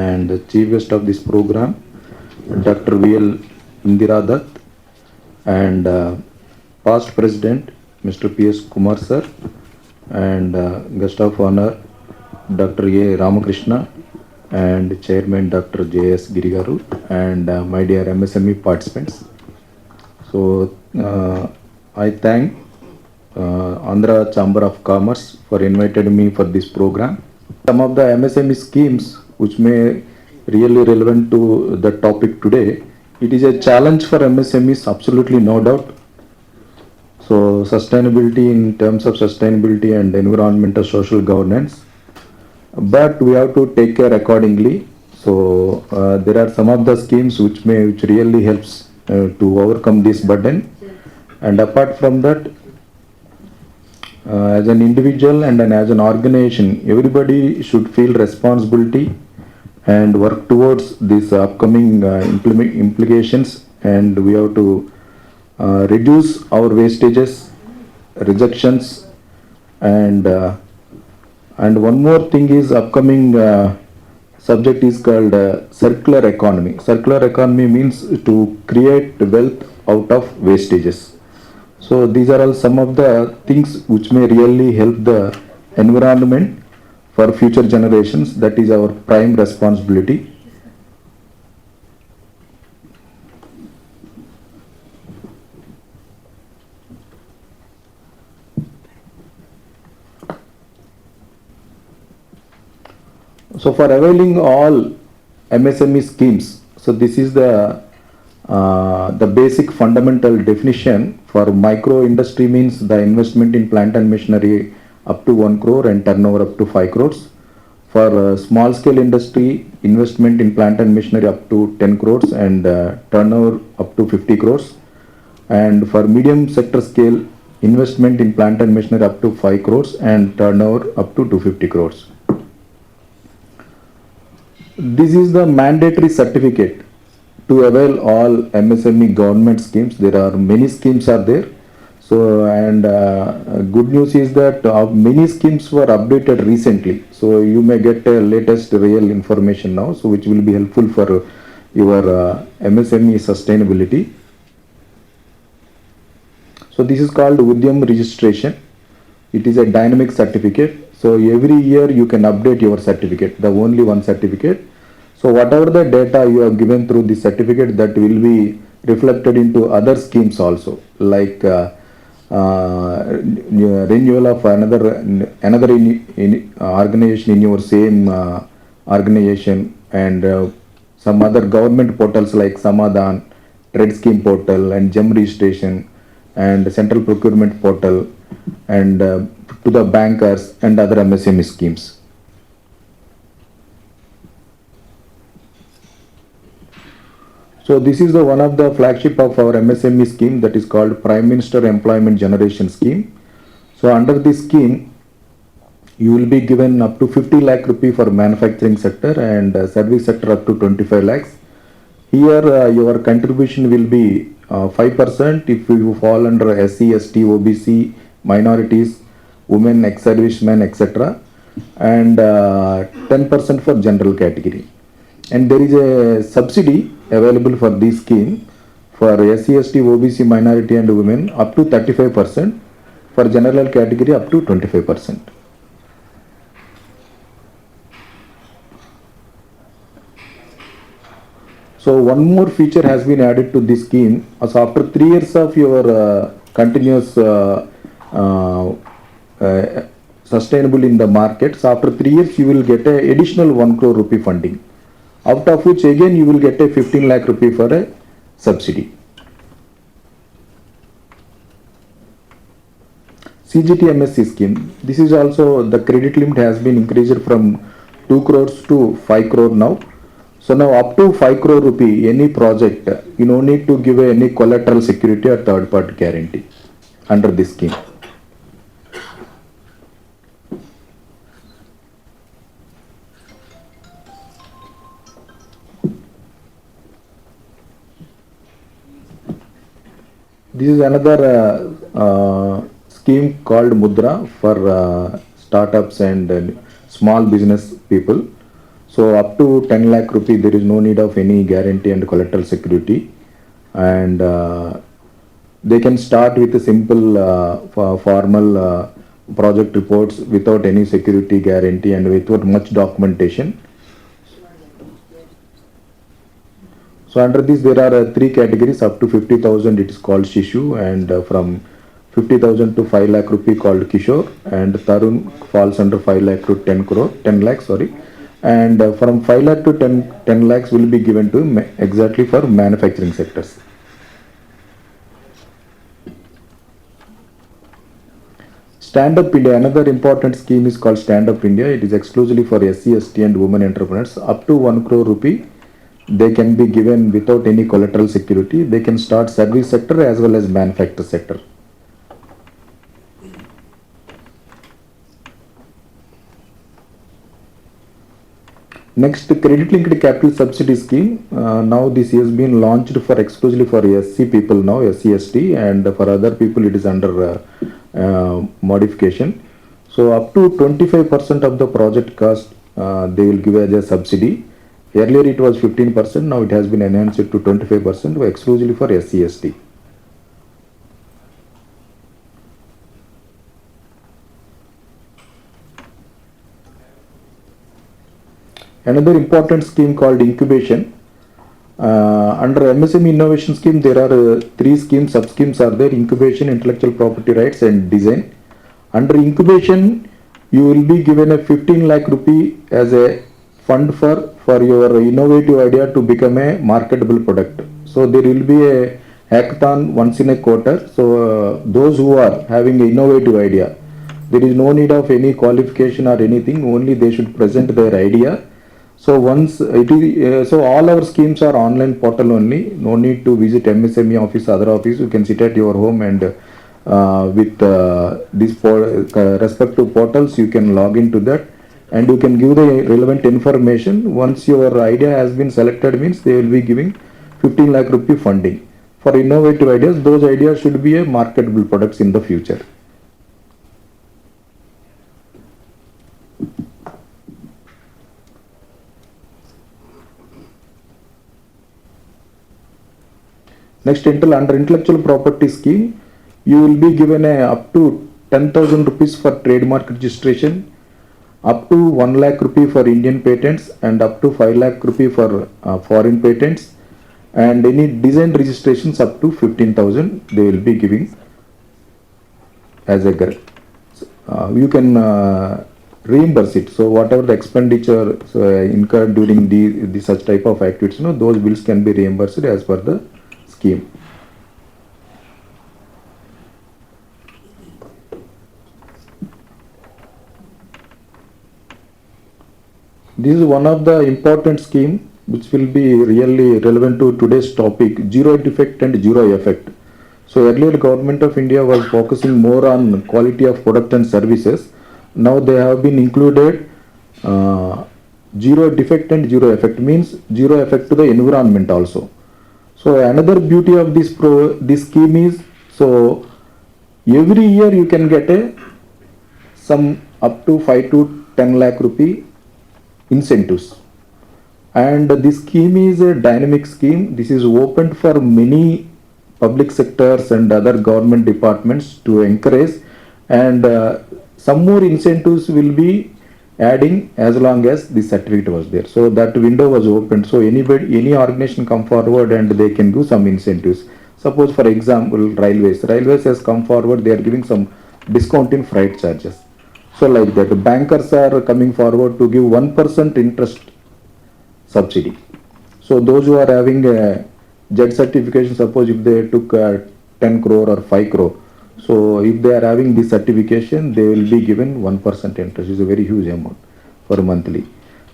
and the chief guest of this program, Dr. V.L. Indira Dutt, and past president, Mr. P.S. Kumar sir, and guest of honor, Dr. A. Ramakrishna, and chairman, Dr. J.S. Girigaru, and my dear MSME participants. So I thank Andhra Chamber of Commerce for invited me for this program. Some of the MSME schemes which may really relevant to the topic today. It is a challenge for MSMEs, absolutely no doubt. So sustainability in terms of sustainability and environmental social governance, but we have to take care accordingly. So there are some of the schemes which really helps to overcome this burden, and apart from that, as an individual and as an organization, everybody should feel responsibility and work towards these upcoming implications, and we have to reduce our wastages, rejections, and one more thing is upcoming subject is called circular economy. Circular economy means to create wealth out of wastages. So these are all some of the things which may really help the environment for future generations. That is our prime responsibility. So for availing all MSME schemes, so this is the basic fundamental definition. For micro industry means the investment in plant and machinery up to 1 crore and turnover up to 5 crores. For small scale industry, investment in plant and machinery up to 10 crores and turnover up to 50 crores. And for medium sector scale, investment in plant and machinery up to 5 crores and turnover up to 250 crores. This is the mandatory certificate to avail all MSME government schemes. There are many schemes are there. So, and good news is that many schemes were updated recently. So you may get a latest real information now, so which will be helpful for your MSME sustainability. So this is called Udyam registration. It is a dynamic certificate. So every year you can update your certificate, the only one certificate. So whatever the data you have given through this certificate, that will be reflected into other schemes also, like renewal of another organization in your same organization, and some other government portals like Samadhan, Trade Scheme Portal, and GEM registration, and Central Procurement Portal, and to the bankers and other MSME schemes. So this is the one of the flagship of our MSME scheme, that is called Prime Minister Employment Generation Scheme. So under this scheme, you will be given up to 50 lakh rupee for manufacturing sector and service sector up to 25 lakhs. Here your contribution will be 5% if you fall under SC, ST, OBC, minorities, women, ex-servicemen, etc. and 10% for general category. And there is a subsidy available for this scheme for SC, ST, OBC, minority and women up to 35%, for general category up to 25%. So one more feature has been added to this scheme. So after 3 years of your continuous sustainable in the market, so after 3 years you will get a additional 1 crore rupee funding, out of which again you will get a 15 lakh rupee for a subsidy. CGTMSC scheme. This is also, the credit limit has been increased from 2 crores to 5 crore now. So now up to 5 crore rupee, any project, you no need to give any collateral security or third party guarantee under this scheme. This is another scheme called Mudra for startups and small business people. So up to 10 lakh rupee, there is no need of any guarantee and collateral security, and they can start with a simple formal project reports without any security guarantee and without much documentation. So under this there are three categories. Up to 50,000 it is called Shishu, and from 50,000 to 5 lakh rupee called Kishore, and Tarun falls under 5 lakh to 10 lakh, sorry. And from 5 lakh to 10 lakhs will be given to exactly for manufacturing sectors. Stand Up India, another important scheme is called Stand Up India. It is exclusively for SC, ST and women entrepreneurs. Up to 1 crore rupee they can be given without any collateral security. They can start service sector as well as manufacturing sector. Next, credit linked capital subsidy scheme. Now this has been launched for exclusively for SC people now, SC, ST, and for other people it is under modification. So up to 25% of the project cost they will give as a subsidy. Earlier it was 15%, now it has been enhanced to 25% exclusively for SC, ST. Another important scheme called incubation. Under MSME innovation scheme, there are three schemes, sub-schemes are there: incubation, intellectual property rights and design. Under incubation, you will be given a 15 lakh rupee as a fund for your innovative idea to become a marketable product. So there will be a hackathon once in a quarter. So those who are having an innovative idea, there is no need of any qualification or anything, only they should present their idea. So once it is, so all our schemes are online portal only. No need to visit MSME office, other office. You can sit at your home and with these respective portals, you can log into that and you can give the relevant information. Once your idea has been selected, means they will be giving 15 lakh rupee funding for innovative ideas. Those ideas should be a marketable products in the future. Next, under intellectual property scheme, you will be given up to 10,000 rupees for trademark registration, up to 1 lakh rupee for Indian patents, and up to 5 lakh rupee for foreign patents, and any design registrations up to 15,000 they will be giving as a grant. You can reimburse it. So whatever the expenditure incurred during the such type of activities, those bills can be reimbursed as per the scheme. This is one of the important scheme which will be really relevant to today's topic: zero defect and zero effect. So earlier government of India was focusing more on quality of product and services. Now they have been included zero defect and zero effect, means zero effect to the environment also. So another beauty of this scheme is, so every year you can get some up to 5 to 10 lakh rupee incentives, and this scheme is a dynamic scheme. This is open for many public sectors and other government departments to encourage, and some more incentives will be adding as long as the certificate was there. So that window was opened, so any organization come forward and they can do some incentives. Suppose for example railways has come forward, they are giving some discount in freight charges. So like that, bankers are coming forward to give 1% interest subsidy. So those who are having a JED certification, suppose if they took 10 crore or 5 crore, so if they are having this certification, they will be given 1% interest. Is a very huge amount for monthly.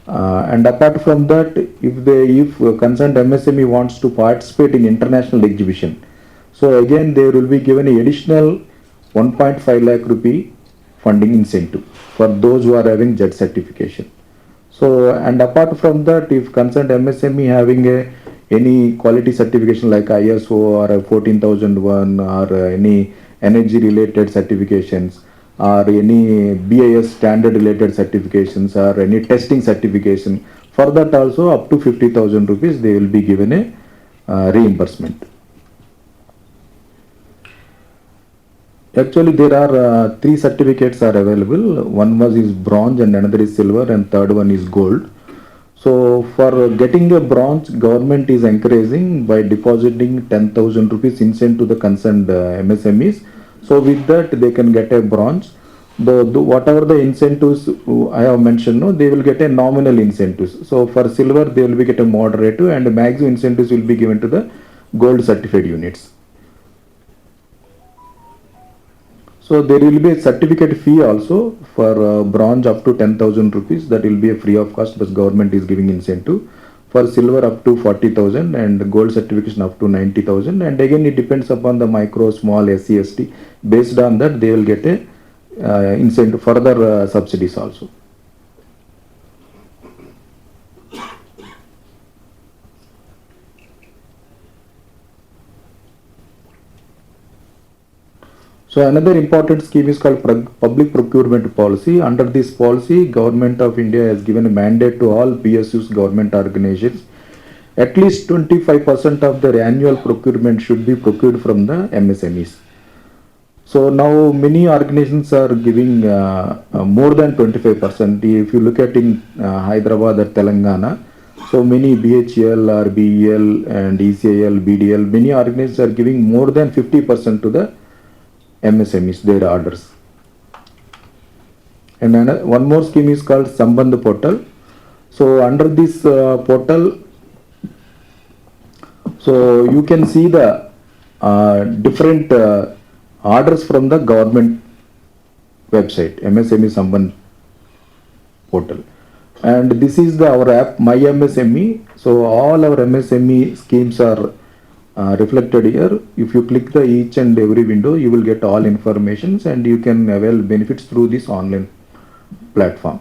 And apart from that, if concerned MSME wants to participate in international exhibition, so again they will be given an additional 1.5 lakh rupee funding incentive for those who are having JED certification. So, and apart from that, if concerned MSME having any quality certification like ISO or 14001 or any energy related certifications or any BIS standard related certifications or any testing certification, For that also up to 50,000 rupees they will be given a reimbursement. Actually, there are three certificates are available. One was is bronze and another is silver and third one is gold. So for getting a bronze, government is encouraging by depositing 10,000 rupees instant to the concerned MSMEs. So with that they can get a bronze. The whatever the incentives I have mentioned, no, they will get a nominal incentives. So for silver they will be get a moderate and maximum incentives will be given to the gold certified units. So there will be a certificate fee also for bronze up to 10,000 rupees. That will be a free of cost, but government is giving incentive. For silver up to 40,000 and gold certification up to 90,000. And again it depends upon the micro, small, SC, ST. Based on that they will get a incentive, further subsidies also. So another important scheme is called public procurement policy. Under this policy, Government of India has given a mandate to all PSUs, government organizations. At least 25% of their annual procurement should be procured from the MSMEs. So now many organizations are giving more than 25%. If you look at in Hyderabad or Telangana, so many BHEL or BEL and ECIL, BDL, many organizations are giving more than 50% to the MSMEs, their orders. And one more scheme is called Sambandh portal. So under this portal, so you can see the different orders from the government website, MSME Sambandh portal. And this is our app, My MSME. So all our MSME schemes are reflected here. If you click the each and every window, you will get all informations and you can avail benefits through this online platform.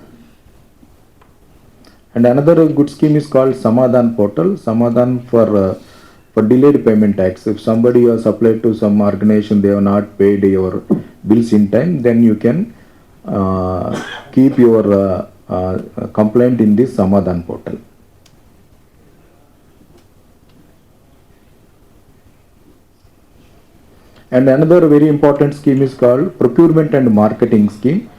And another good scheme is called Samadhan portal. Samadhan for delayed payment tax. If somebody has applied to some organization, they have not paid your bills in time, then you can keep your complaint in this Samadhan portal. And another very important scheme is called procurement and marketing scheme.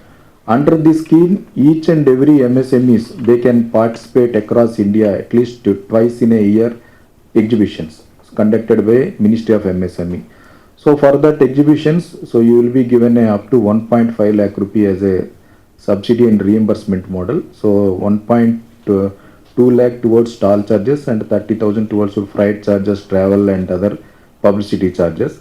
Under this scheme, each and every MSMEs, they can participate across India at least twice in a year exhibitions conducted by Ministry of MSME. So for that exhibitions, so you will be given up to 1.5 lakh rupee as a subsidy and reimbursement model. So 1.2 lakh towards stall charges and 30,000 towards freight charges, travel and other publicity charges.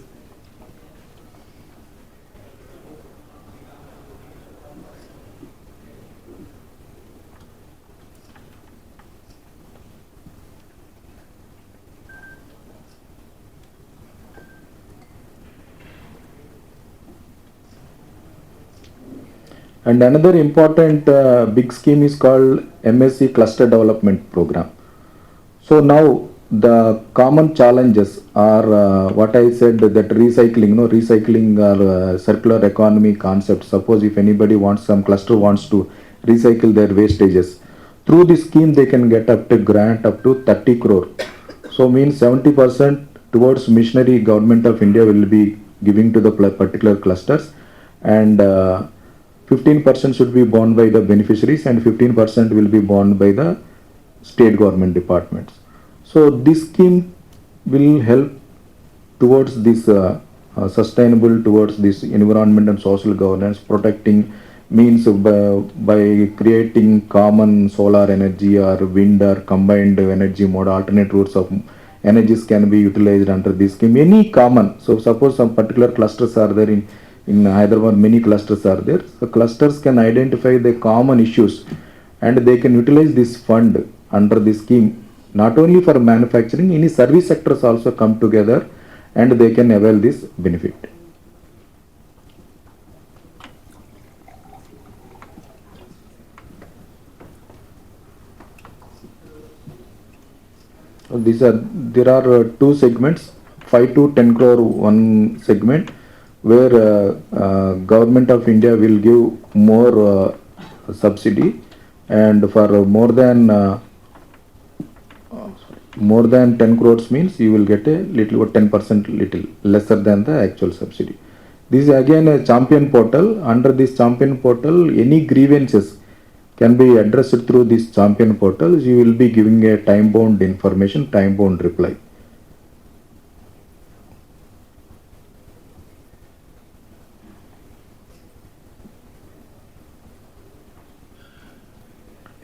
And another important big scheme is called MSc Cluster Development Program. So now the common challenges are what I said, that recycling, recycling or circular economy concept. Suppose if anybody wants, some cluster wants to recycle their wastages, through this scheme they can get up to grant up to 30 crore. So means 70% towards missionary Government of India will be giving to the particular clusters, and 15% should be borne by the beneficiaries and 15% will be borne by the state government departments. So this scheme will help towards this sustainable, towards this environment and social governance, protecting means by creating common solar energy or wind or combined energy mode, alternate routes of energies can be utilized under this scheme. Any common, so suppose some particular clusters are there in Hyderabad, many clusters are there. So clusters can identify the common issues and they can utilize this fund under this scheme. Not only for manufacturing, any service sectors also come together and they can avail this benefit. So there are two segments, 5 to 10 crore one segment, where Government of India will give more subsidy, and for more than More than 10 crores means you will get a little, 10% little lesser than the actual subsidy. This is again a champion portal. Under this champion portal, any grievances can be addressed through this champion portal. You will be giving a time bound information, time bound reply.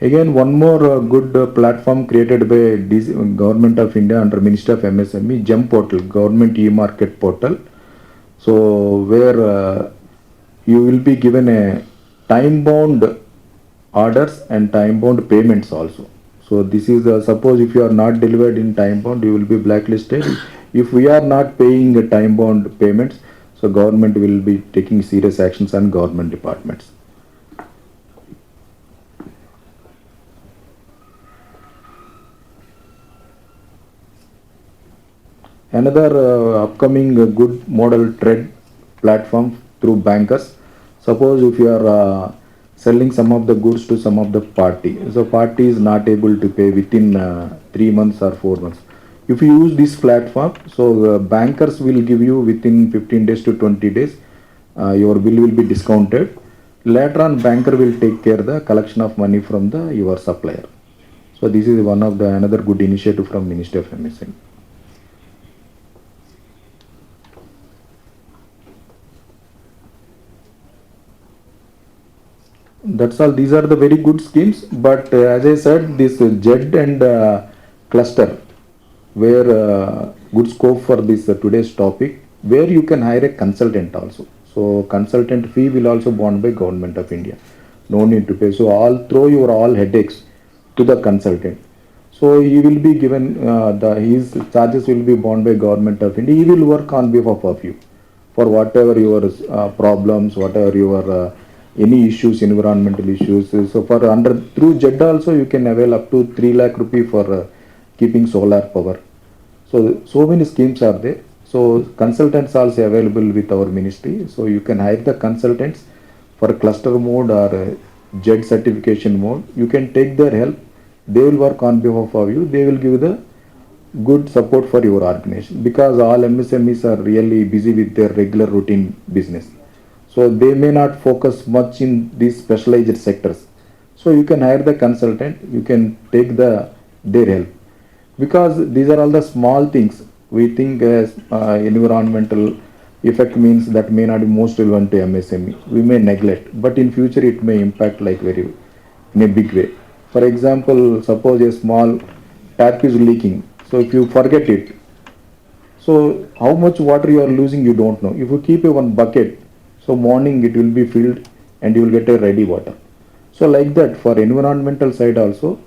Again, one more good platform created by Government of India under Ministry of MSME, GEM portal, Government e-market portal. So where you will be given a time bound orders and time bound payments also. So this is suppose if you are not delivered in time bound, you will be blacklisted. If we are not paying time bound payments, so government will be taking serious actions on government departments. Another upcoming good model trade platform through bankers. Suppose if you are selling some of the goods to some of the party, so party is not able to pay within 3 months or 4 months. If you use this platform, so bankers will give you within 15 days to 20 days, your bill will be discounted. Later on, banker will take care of the collection of money from the your supplier. So this is one of the another good initiative from Ministry of MSME. That's all. These are the very good schemes. But as I said, this JED and cluster, where good scope for this today's topic, where you can hire a consultant also. So consultant fee will also borne by Government of India. No need to pay. So all throw your all headaches to the consultant. So he will be given his charges will be borne by Government of India. He will work on behalf of you for whatever your problems, whatever your any issues, environmental issues. So for under through JED also you can avail up to 3 lakh rupee for keeping solar power. So many schemes are there. So consultants also available with our ministry. So you can hire the consultants for cluster mode or JED certification mode. You can take their help. They will work on behalf of you. They will give the good support for your organization, because all MSMEs are really busy with their regular routine business. So they may not focus much in these specialized sectors. So you can hire the consultant, you can take their help, because these are all the small things. We think as environmental effect means that may not be most relevant to MSME. We may neglect, but in future it may impact like very in a big way. For example, suppose a small tap is leaking. So if you forget it, so how much water you are losing you don't know. If you keep a one bucket, so morning it will be filled and you will get a ready water. So like that for environmental side also,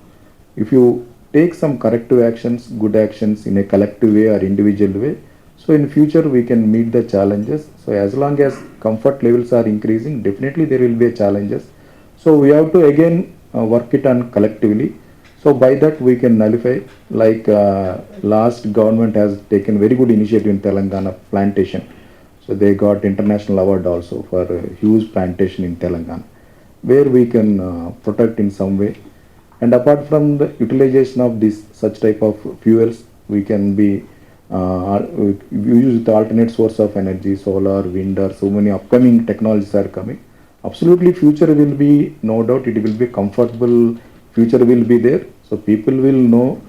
if you take some corrective actions, good actions in a collective way or individual way, so in future we can meet the challenges. So as long as comfort levels are increasing, definitely there will be challenges. So we have to again work it on collectively. So by that we can nullify, like last government has taken very good initiative in Telangana, plantation. So they got international award also for a huge plantation in Telangana, where we can protect in some way. And apart from the utilization of this such type of fuels, we can be we use the alternate source of energy, solar, wind, or so many upcoming technologies are coming. Absolutely, future will be, no doubt, it will be comfortable. Future will be there, so people will know.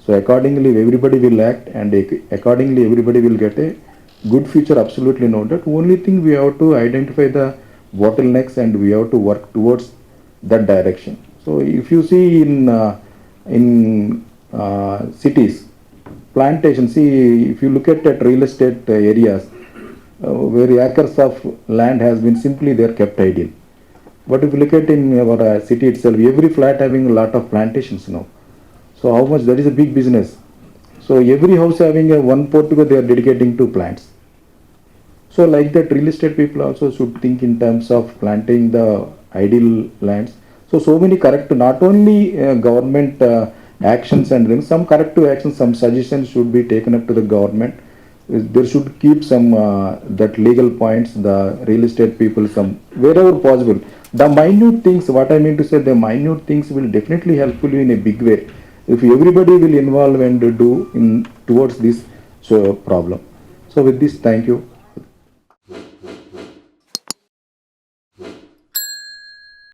So accordingly, everybody will act, and accordingly, everybody will get a good future. Absolutely, no doubt. Only thing we have to identify the bottlenecks, and we have to work towards that direction. So if you see in cities, plantation. See, if you look at real estate areas, where acres of land has been simply they are kept idle. But if you look at in our city itself, every flat having a lot of plantations now. So how much that is a big business. So every house having a one portico they are dedicating to plants. So like that, real estate people also should think in terms of planting the ideal lands. So many corrective, not only government actions and things, some corrective actions, some suggestions should be taken up to the government. There should keep some that legal points, the real estate people, some wherever possible. The minute things, what I mean to say, the minute things will definitely help you in a big way. if everybody will involve and do in towards this problem. So with this, thank you.